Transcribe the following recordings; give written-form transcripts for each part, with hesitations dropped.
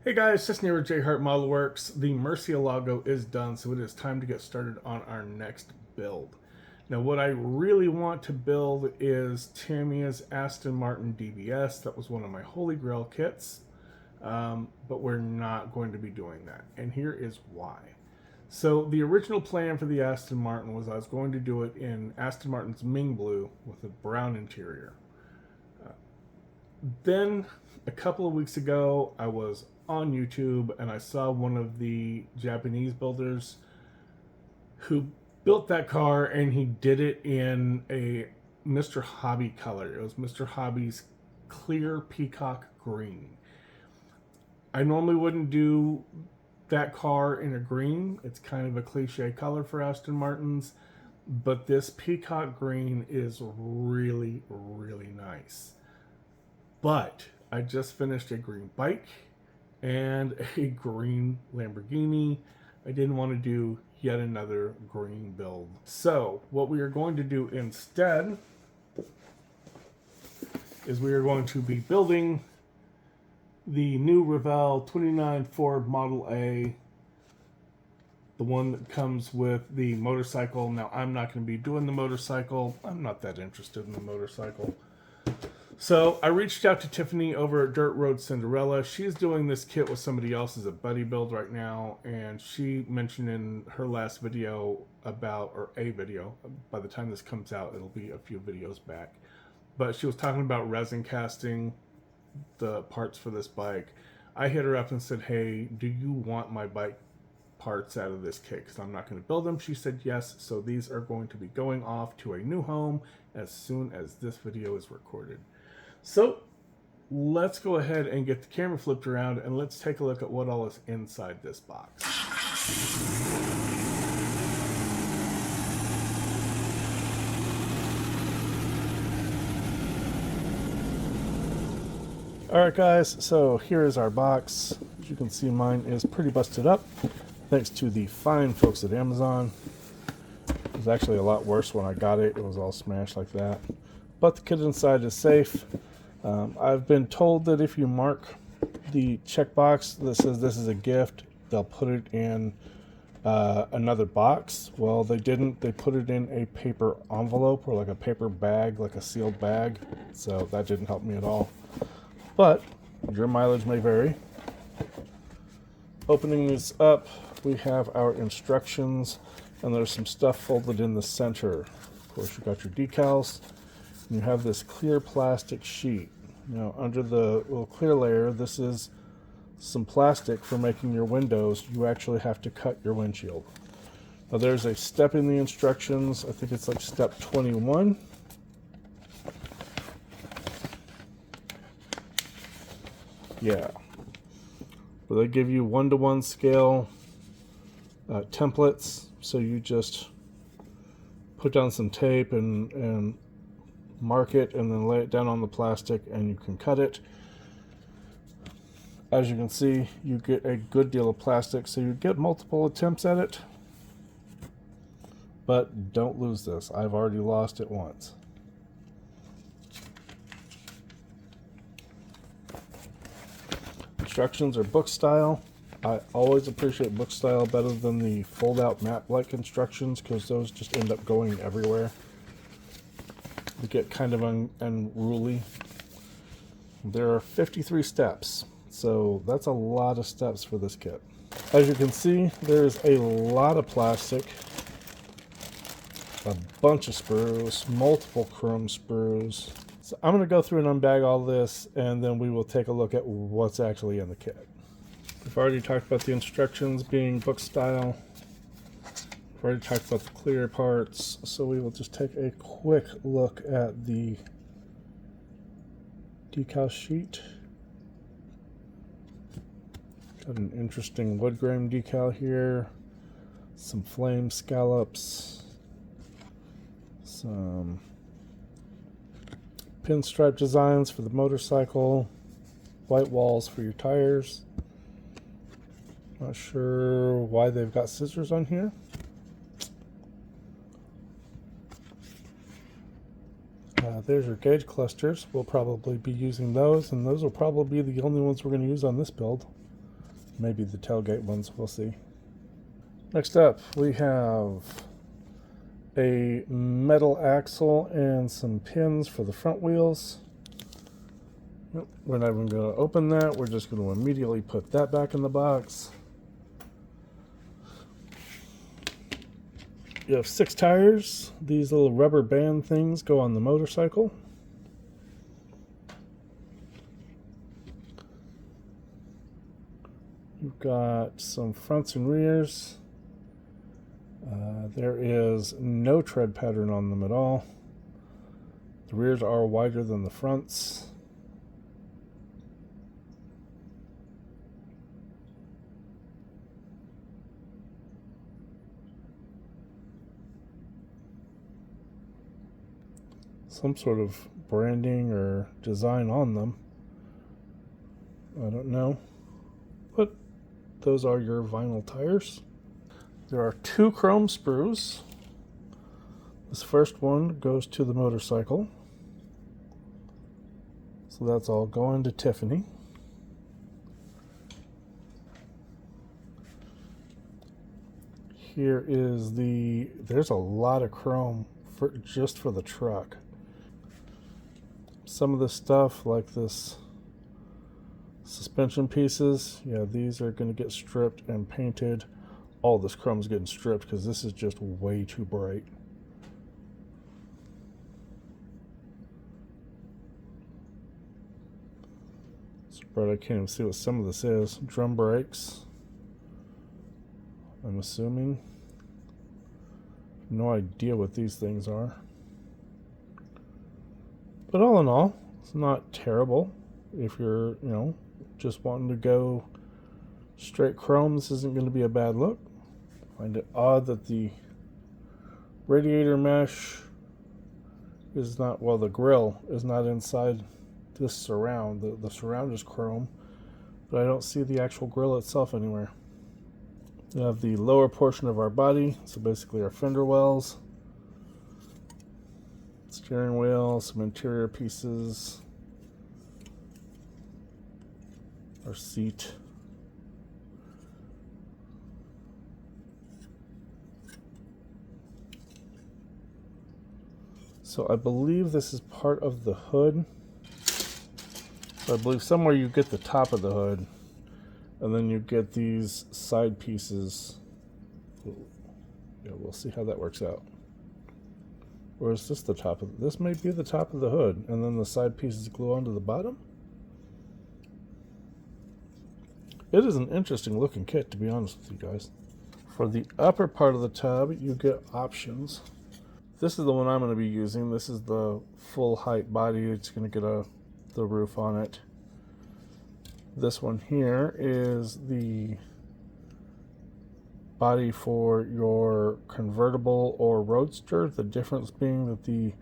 Hey guys, Cisne with JHart Modelworks. The Murcielago is done, so it is time to get started on our next build. Now, what I really want to build is Tamiya's Aston Martin DBS. That was one of my Holy Grail kits, but we're not going to be doing that. And here is why. So the original plan for the Aston Martin was I was going to do it in Aston Martin's Ming Blue with a brown interior. Then a couple of weeks ago, I was on YouTube and I saw one of the Japanese builders who built that car, and he did it in a Mr. Hobby color. It was Mr. Hobby's clear peacock green. I normally wouldn't do that car in a green. It's kind of a cliche color for Aston Martins, but this peacock green is really, really nice. But I just finished a green bike and a green Lamborghini. I didn't want to do yet another green build. So what we are going to do instead is we are going to be building the new Revell 29 Ford Model A, the one that comes with the motorcycle. Now, I'm not going to be doing the motorcycle. I'm not that interested in the motorcycle. So I reached out to Tiffany over at Dirt Road Cinderella. She's doing this kit with somebody else as a buddy build right now, and she mentioned in her last video about, or a video, by the time this comes out, it'll be a few videos back, but she was talking about resin casting the parts for this bike. I hit her up and said, hey, do you want my bike parts out of this kit? Because I'm not going to build them. She said yes, so these are going to be going off to a new home as soon as this video is recorded. So let's go ahead and get the camera flipped around and let's take a look at what all is inside this box. Alright guys, so here is our box. As you can see, mine is pretty busted up thanks to the fine folks at Amazon. It was actually a lot worse when I got it. It was all smashed like that. But the kit inside is safe. I've been told that if you mark the checkbox that says this is a gift, they'll put it in another box. Well, they didn't. They put it in a paper envelope, or like a paper bag, like a sealed bag. So that didn't help me at all. But your mileage may vary. Opening this up, we have our instructions, and there's some stuff folded in the center. Of course, you got your decals. You have this clear plastic sheet. Now, under the little clear layer, this is some plastic for making your windows. You actually have to cut your windshield. Now, there's a step in the instructions. I think it's like step 21. Yeah. But they give you 1-to-1 scale templates. So you just put down some tape and mark it, and then lay it down on the plastic, and you can cut it. As you can see, you get a good deal of plastic, so you get multiple attempts at it. But don't lose this. I've already lost it once. Instructions are book style. I always appreciate book style better than the fold-out map-like instructions, because those just end up going everywhere. They get kind of unruly. There are 53 steps, so that's a lot of steps for this kit. As you can see, there's a lot of plastic, a bunch of sprues, multiple chrome sprues. So I'm going to go through and unbag all this, and then we will take a look at what's actually in the kit. We've already talked about the instructions being book style. We've already talked about the clear parts, so we will just take a quick look at the decal sheet. Got an interesting wood grain decal here, some flame scallops, some pinstripe designs for the motorcycle, white walls for your tires. Not sure why they've got scissors on here. There's your gauge clusters. We'll probably be using those, and those will probably be the only ones we're going to use on this build. Maybe the tailgate ones, we'll see. Next up, we have a metal axle and some pins for the front wheels. Nope, we're not even going to open that. We're just going to immediately put that back in the box. You have 6 tires. These little rubber band things go on the motorcycle. You've got some fronts and rears. There is no tread pattern on them at all. The rears are wider than the fronts. Some sort of branding or design on them. I don't know. But those are your vinyl tires. There are 2 chrome sprues. This first one goes to the motorcycle. So that's all going to Tiffany. Here is there's a lot of chrome just for the truck. Some of the stuff like this suspension pieces, yeah, these are going to get stripped and painted. All this chrome is getting stripped because this is just way too bright. So bright I can't even see what some of this is. Drum brakes, I'm assuming. No idea what these things are. But all in all, it's not terrible. If you're, just wanting to go straight chrome, this isn't going to be a bad look. I find it odd that the radiator mesh is not, well, the grill is not inside this surround. The surround is chrome, but I don't see the actual grill itself anywhere. We have the lower portion of our body, so basically our fender wells, steering wheel, some interior pieces, our seat. So I believe this is part of the hood. So I believe somewhere you get the top of the hood, and then you get these side pieces. Yeah, we'll see how that works out. Or is this the top of this? May be the top of the hood, and then the side pieces glue onto the bottom. It is an interesting looking kit, to be honest with you guys. For the upper part of the tub, you get options. This is the one I'm going to be using. This is the full height body. It's going to get the roof on it. This one here is the body for your convertible or roadster. The difference being that the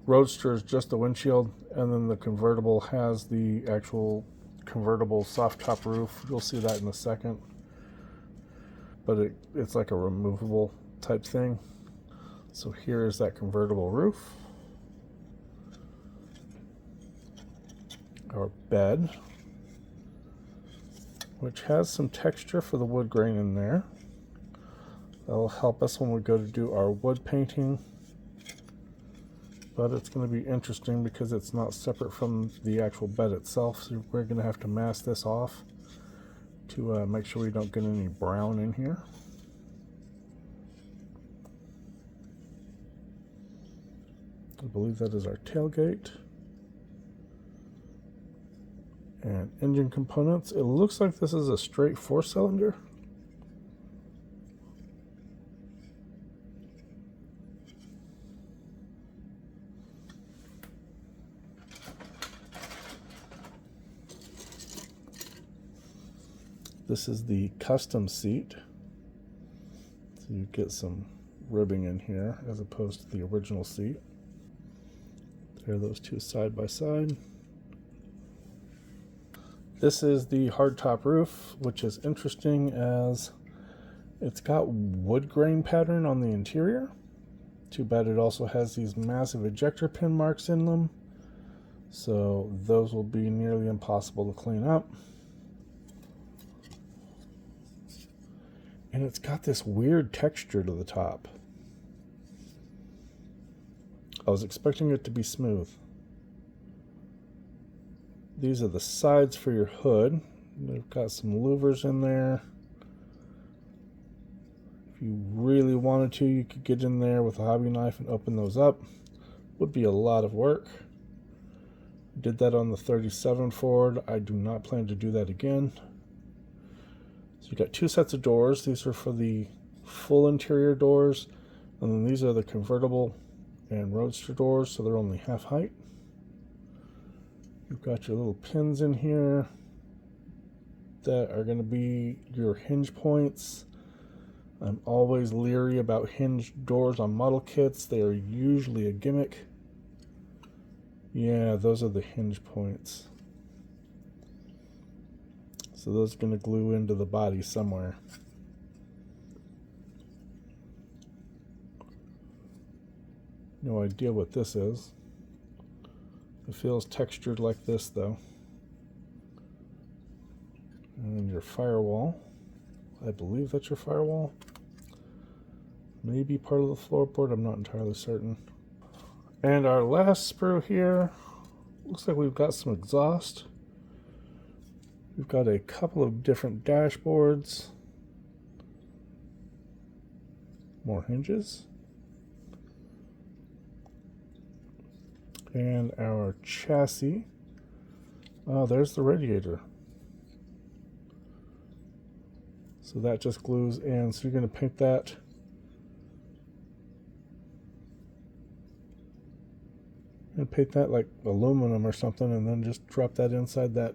roadster is just the windshield, and then the convertible has the actual convertible soft top roof. You'll see that in a second. But it's like a removable type thing. So here is that convertible roof. Our bed, which has some texture for the wood grain in there. That'll help us when we go to do our wood painting. But it's going to be interesting because it's not separate from the actual bed itself. So we're going to have to mask this off to make sure we don't get any brown in here. I believe that is our tailgate. And engine components. It looks like this is a straight 4-cylinder. This is the custom seat. So you get some ribbing in here as opposed to the original seat. There are those two side by side. This is the hardtop roof, which is interesting as it's got wood grain pattern on the interior. Too bad it also has these massive ejector pin marks in them. So those will be nearly impossible to clean up. And it's got this weird texture to the top. I was expecting it to be smooth. These are the sides for your hood. They've got some louvers in there. If you really wanted to, you could get in there with a hobby knife and open those up. Would be a lot of work. Did that on the 37 Ford. I do not plan to do that again. So you got two sets of doors. These are for the full interior doors, and then these are the convertible and roadster doors, so they're only half height. You've got your little pins in here that are going to be your hinge points. I'm always leery about hinged doors on model kits. They are usually a gimmick. Yeah, those are the hinge points. So those are going to glue into the body somewhere. No idea what this is. It feels textured like this though. And then your firewall. I believe that's your firewall. Maybe part of the floorboard, I'm not entirely certain. And our last sprue here, looks like we've got some exhaust. We've got a couple of different dashboards. More hinges. And our chassis. Oh, there's the radiator. So that just glues in. So you're going to paint that. And paint that like aluminum or something, and then just drop that inside that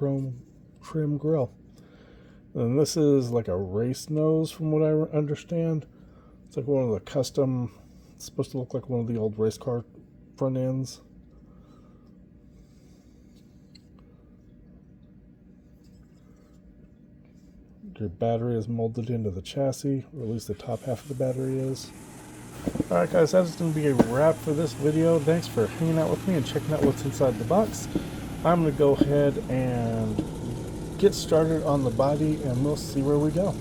chrome trim grill. And this is like a race nose from what I understand. It's like one of the custom, it's supposed to look like one of the old race car front ends. Your battery is molded into the chassis, or at least the top half of the battery is. Alright guys, that's going to be a wrap for this video. Thanks for hanging out with me and checking out what's inside the box. I'm going to go ahead and get started on the body, and we'll see where we go.